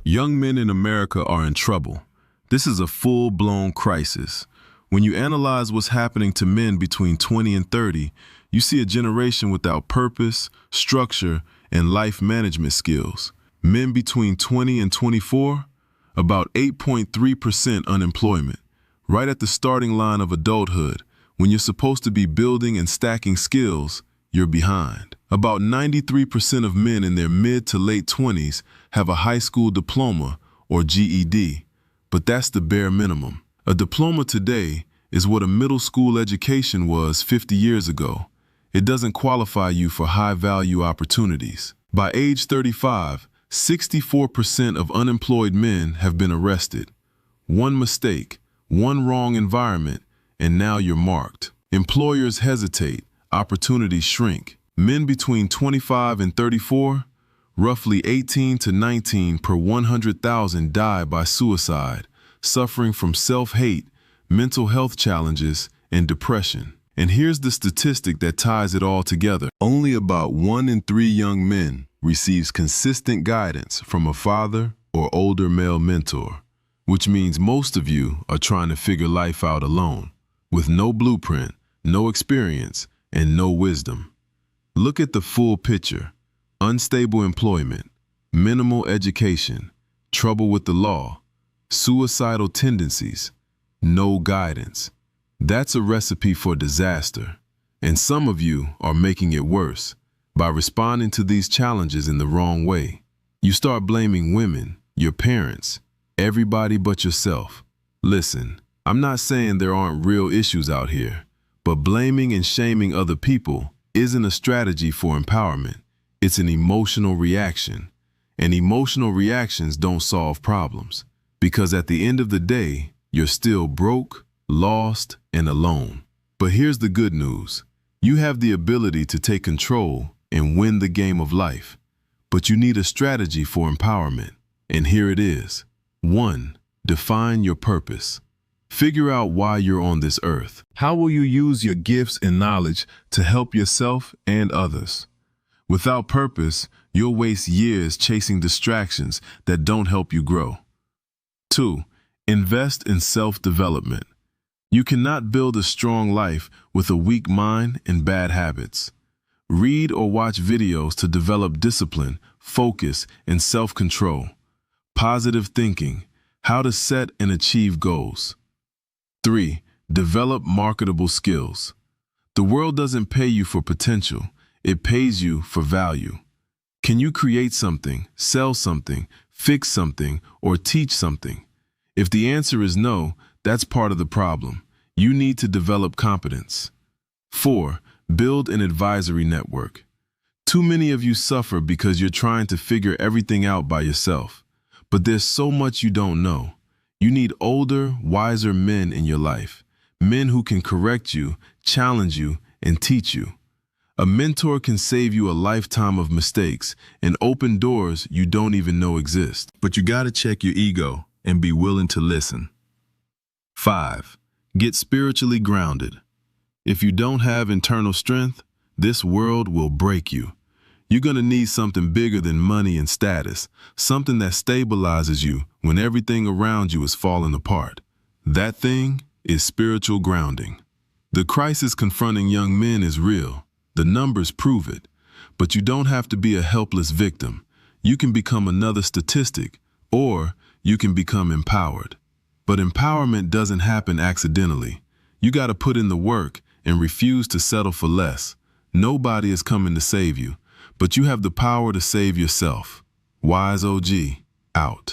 Young men in America are in trouble. This is a full-blown crisis. When you analyze what's happening to men between 20 and 30, you see a generation without purpose, structure, and life management skills. Men between 20 and 24, about 8.3% unemployment, right at the starting line of adulthood. When you're supposed to be building and stacking skills, you're behind. About 93% of men in their mid to late 20s have a high school diploma or GED, but that's the bare minimum. A diploma today is what a middle school education was 50 years ago. It doesn't qualify you for high-value opportunities. By age 35, 64% of unemployed men have been arrested. One mistake, one wrong environment, and now you're marked. Employers hesitate, opportunities shrink. Men between 25 and 34, roughly 18 to 19 per 100,000 die by suicide, suffering from self-hate, mental health challenges, and depression. And here's the statistic that ties it all together. Only about 1 in 3 young men receives consistent guidance from a father or older male mentor, which means most of you are trying to figure life out alone, with no blueprint, no experience, and no wisdom. Look at the full picture: unstable employment, minimal education, trouble with the law, suicidal tendencies, no guidance. That's a recipe for disaster, and some of you are making it worse by responding to these challenges in the wrong way. You start blaming women, your parents, everybody but yourself. Listen, I'm not saying there aren't real issues out here, but blaming and shaming other people isn't a strategy for empowerment. It's an emotional reaction, and emotional reactions don't solve problems, because at the end of the day, you're still broke, lost, and alone. But here's the good news. You have the ability to take control and win the game of life, but you need a strategy for empowerment, and here it is. 1. Define your purpose. Figure out why you're on this earth. How will you use your gifts and knowledge to help yourself and others? Without purpose, you'll waste years chasing distractions that don't help you grow. 2. Invest in self-development. You cannot build a strong life with a weak mind and bad habits. Read or watch videos to develop discipline, focus, and self-control. Positive thinking, how to set and achieve goals. 3. Develop marketable skills. The world doesn't pay you for potential, it pays you for value. Can you create something, sell something, fix something, or teach something? If the answer is no, that's part of the problem. You need to develop competence. 4. Build an advisory network. Too many of you suffer because you're trying to figure everything out by yourself. But there's so much you don't know. You need older, wiser men in your life. Men who can correct you, challenge you, and teach you. A mentor can save you a lifetime of mistakes and open doors you don't even know exist. But you gotta check your ego and be willing to listen. 5. Get spiritually grounded. If you don't have internal strength, this world will break you. You're gonna need something bigger than money and status, something that stabilizes you when everything around you is falling apart. That thing is spiritual grounding. The crisis confronting young men is real. The numbers prove it. But you don't have to be a helpless victim. You can become another statistic, or you can become empowered. But empowerment doesn't happen accidentally. You gotta put in the work and refuse to settle for less. Nobody is coming to save you, but you have the power to save yourself. Wise OG, out.